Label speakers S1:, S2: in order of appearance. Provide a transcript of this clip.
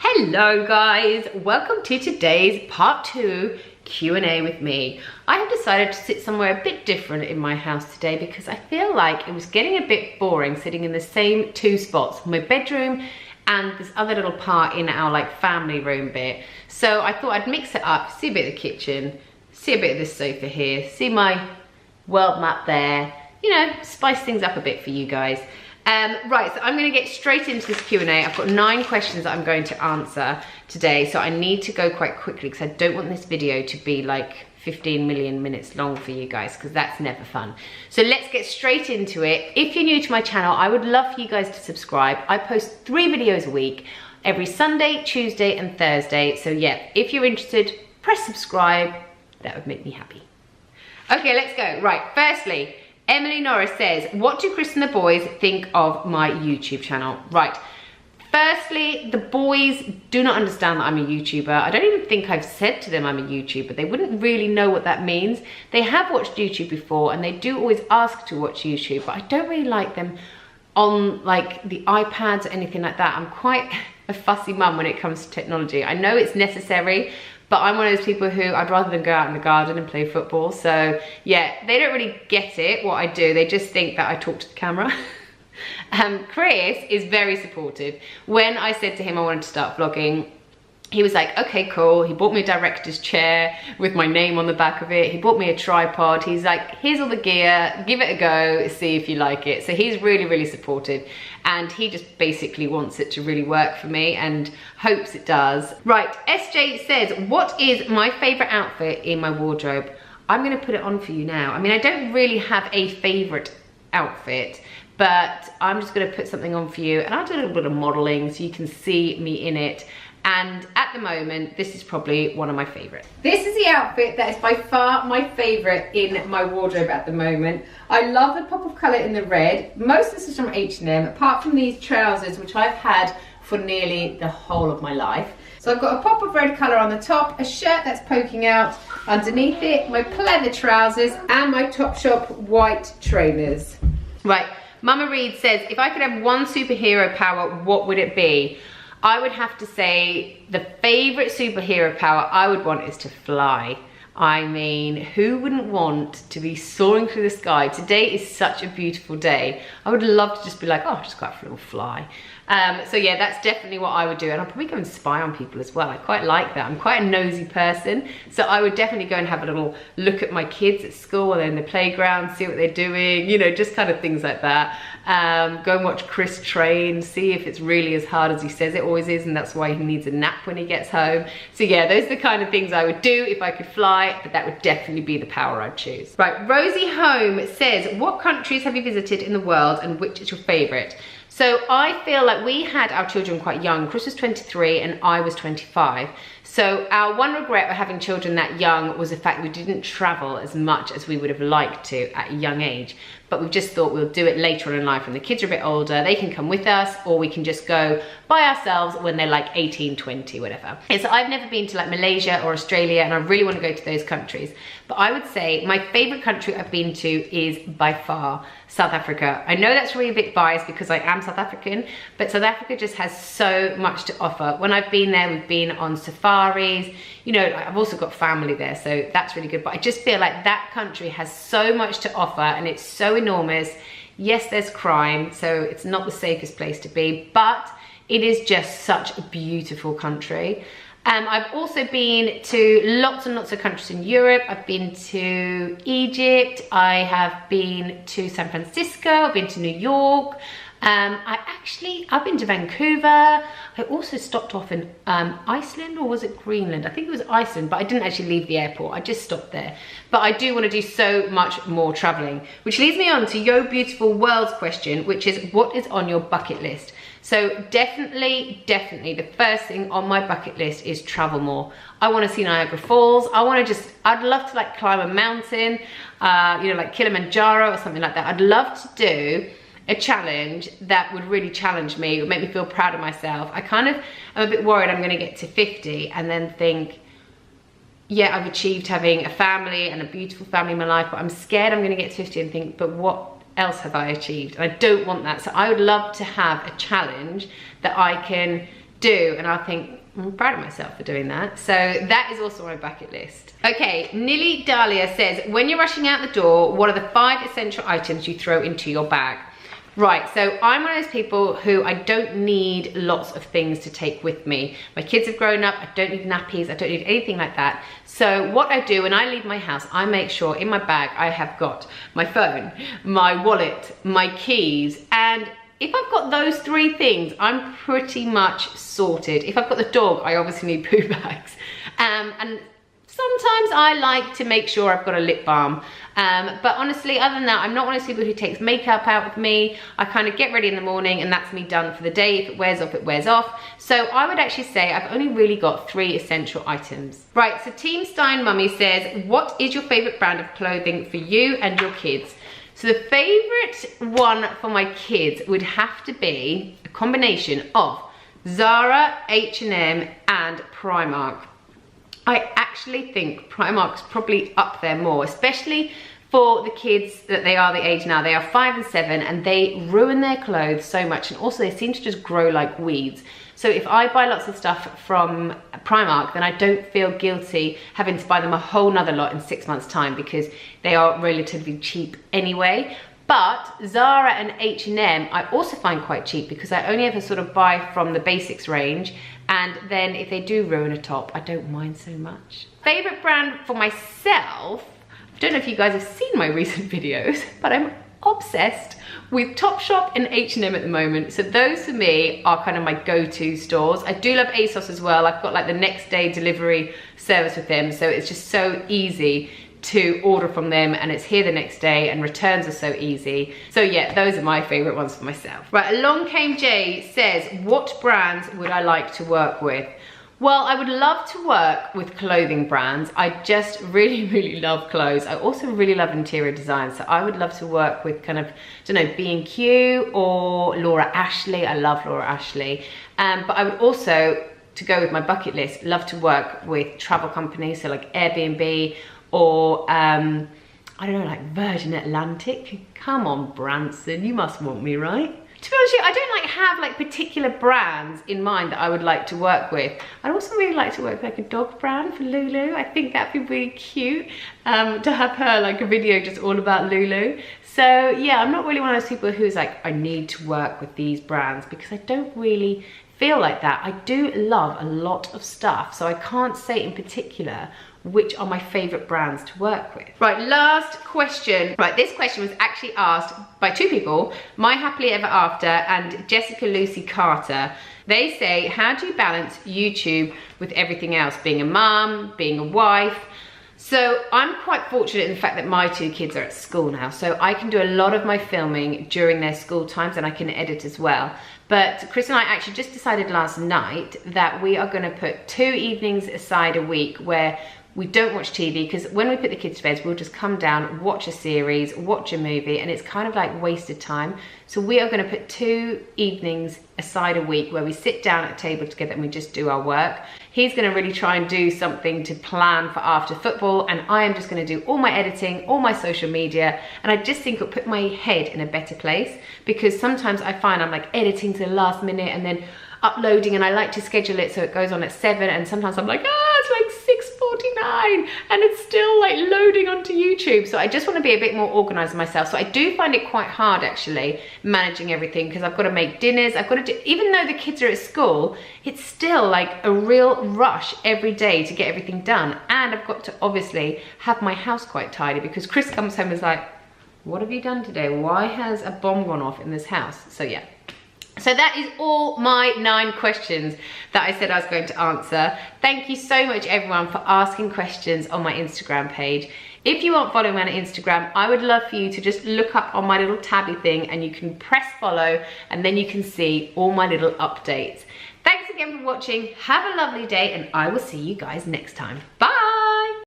S1: Hello guys, welcome to today's part 2 Q&A with me. I have decided to sit somewhere a bit different in my house today because I feel like it was getting a bit boring sitting in the same two spots, my bedroom and this other little part in our family room bit. So I thought I'd mix it up, see a bit of the kitchen, see a bit of this sofa here, see my world map there, you know, spice things up a bit for you guys. Right, so I'm going to get straight into this Q&A. I've got 9 questions that I'm going to answer today, so I need to go quite quickly because I don't want this video to be like 15 million minutes long for you guys, because that's never fun. So let's get straight into it. If you're new to my channel, I would love for you guys to subscribe. I post 3 videos a week, every Sunday, Tuesday and Thursday. So yeah, if you're interested, press subscribe. That would make me happy. Okay, let's go. Right, firstly, Emily Norris says, what do Chris and the boys think of my YouTube channel? Right, firstly, the boys do not understand that I'm a YouTuber. I don't even think I've said to them I'm a YouTuber. They wouldn't really know what that means. They have watched YouTube before and they do always ask to watch YouTube, but I don't really like them on the iPads or anything like that. I'm quite a fussy mum when it comes to technology. I know it's necessary, but I'm one of those people who I'd rather than go out in the garden and play football. So yeah, they don't really get it, what I do. They just think that I talk to the camera. Chris is very supportive. When I said to him I wanted to start vlogging, he was like, okay, cool. He bought me a director's chair with my name on the back of it. He bought me a tripod. He's like, here's all the gear, give it a go, see if you like it. So he's really, really supportive. And he just basically wants it to really work for me and hopes it does. Right, SJ says, what is my favorite outfit in my wardrobe? I'm gonna put it on for you now. I mean, I don't really have a favorite outfit, but I'm just gonna put something on for you and I'll do a little bit of modeling so you can see me in it. And at the moment, this is probably one of my favorites. This is the outfit that is by far my favorite in my wardrobe at the moment. I love the pop of color in the red. Most of this is from H&M, apart from these trousers, which I've had for nearly the whole of my life. So I've got a pop of red color on the top, a shirt that's poking out underneath it, my pleather trousers, and my Topshop white trainers. Right, Mama Reed says, if I could have one superhero power, what would it be? I would have to say the favorite superhero power I would want is to fly. I mean, who wouldn't want to be soaring through the sky? Today is such a beautiful day. I would love to just be like, oh, just go out for a little fly. So yeah, that's definitely what I would do. And I'll probably go and spy on people as well. I quite like that. I'm quite a nosy person. So I would definitely go and have a little look at my kids at school or in the playground, see what they're doing, you know, just kind of things like that. Go and watch Chris train, see if it's really as hard as he says it always is, and that's why he needs a nap when he gets home. So yeah, those are the kind of things I would do if I could fly, but that would definitely be the power I'd choose. Right, Rosie Home says, what countries have you visited in the world and which is your favorite? So I feel like we had our children quite young. Chris was 23 and I was 25. So our one regret of having children that young was the fact we didn't travel as much as we would have liked to at a young age. But we've just thought we'll do it later on in life when the kids are a bit older. They can come with us, or we can just go by ourselves when they're like 18, 20, whatever. And so I've never been to like Malaysia or Australia, and I really want to go to those countries. But I would say my favorite country I've been to is by far South Africa. I know that's really a bit biased because I am South African, but South Africa just has so much to offer. When I've been there, we've been on safaris. You know, I've also got family there, so that's really good. But I just feel like that country has so much to offer and it's so enormous. Yes, there's crime, so it's not the safest place to be, but it is just such a beautiful country. I've also been to lots and lots of countries in Europe. I've been to Egypt, I have been to San Francisco, I've been to New York. I've been to Vancouver. I also stopped off in Iceland, or was it Greenland? I think it was Iceland, but I didn't actually leave the airport. I just stopped there. But I do want to do so much more traveling, which leads me on to Yo Beautiful World's question, which is, what is on your bucket list? So definitely the first thing on my bucket list is travel more. I want to see Niagara Falls. I'd love to like climb a mountain, you know, like Kilimanjaro or something like that. I'd love to do a challenge that would really challenge me, would make me feel proud of myself. I kind of am a bit worried I'm gonna get to 50 and then think, yeah, I've achieved having a family and a beautiful family in my life, but I'm scared I'm gonna get to 50 and think, but what else have I achieved? And I don't want that. So I would love to have a challenge that I can do, and I think, I'm proud of myself for doing that. So that is also on my bucket list. Okay, Nilly Dahlia says, when you're rushing out the door, what are the 5 essential items you throw into your bag? Right, so I'm one of those people who I don't need lots of things to take with me. My kids have grown up, I don't need nappies, I don't need anything like that. So what I do when I leave my house, I make sure in my bag I have got my phone, my wallet, my keys, and if I've got those 3 things, I'm pretty much sorted. If I've got the dog, I obviously need poo bags. And sometimes I like to make sure I've got a lip balm. But honestly, other than that, I'm not one of those people who takes makeup out with me. I kind of get ready in the morning and that's me done for the day. If it wears off, it wears off. So I would actually say I've only really got 3 essential items. Right, so Team Stein Mummy says, what is your favorite brand of clothing for you and your kids? So the favorite one for my kids would have to be a combination of Zara, H&M and Primark. I actually think Primark's probably up there more, especially for the kids that they are the age now. They are 5 and 7 and they ruin their clothes so much, and also they seem to just grow like weeds. So if I buy lots of stuff from Primark, then I don't feel guilty having to buy them a whole nother lot in 6 months' time because they are relatively cheap anyway. But Zara and H&M I also find quite cheap because I only ever sort of buy from the basics range, and then if they do ruin a top, I don't mind so much. Favorite brand for myself, I don't know if you guys have seen my recent videos, but I'm obsessed with Topshop and H&M at the moment. So those for me are kind of my go-to stores. I do love ASOS as well. I've got like the next day delivery service with them, so it's just so easy to order from them and it's here the next day, and returns are so easy. So yeah, those are my favorite ones for myself. Right, Along Came Jay says, what brands would I like to work with? Well, I would love to work with clothing brands. I just really love clothes. I also really love interior design. So I would love to work with kind of, I don't know, B&Q or Laura Ashley. I love Laura Ashley. But I would also, to go with my bucket list, love to work with travel companies. So like Airbnb or, I don't know, like Virgin Atlantic. Come on, Branson, you must want me, right? To be honest with you, I don't have like particular brands in mind that I would like to work with. I'd also really like to work with like a dog brand for Lulu. I think that'd be really cute to have her like a video just all about Lulu. So yeah, I'm not really one of those people who's like, I need to work with these brands, because I don't really feel like that. I do love a lot of stuff, so I can't say in particular which are my favorite brands to work with. Right, last question. Right, this question was actually asked by 2 people, My Happily Ever After and Jessica Lucy Carter. They say, how do you balance YouTube with everything else? Being a mum, being a wife. So I'm quite fortunate in the fact that my 2 kids are at school now, so I can do a lot of my filming during their school times, and I can edit as well. But Chris and I actually just decided last night that we are going to put 2 evenings aside a week where we don't watch TV, because when we put the kids to bed, we'll just come down, watch a series, watch a movie, and it's kind of like wasted time. So we are going to put 2 evenings aside a week where we sit down at a table together and we just do our work. He's going to really try and do something to plan for after football, and I am just going to do all my editing, all my social media, and I just think it'll put my head in a better place, because sometimes I find I'm like editing to the last minute and then uploading, and I like to schedule it so it goes on at 7, and sometimes I'm like, it's like 6:49 and it's still like loading onto YouTube. So I just want to be a bit more organized myself. So I do find it quite hard actually managing everything, because I've got to make dinners, I've got to do, even though the kids are at school, it's still like a real rush every day to get everything done. And I've got to obviously have my house quite tidy, because Chris comes home and is like, what have you done today? Why has a bomb gone off in this house? So yeah. So that is all my 9 questions that I said I was going to answer. Thank you so much everyone for asking questions on my Instagram page. If you aren't following me on Instagram, I would love for you to just look up on my little tabby thing and you can press follow, and then you can see all my little updates. Thanks again for watching. Have a lovely day, and I will see you guys next time. Bye!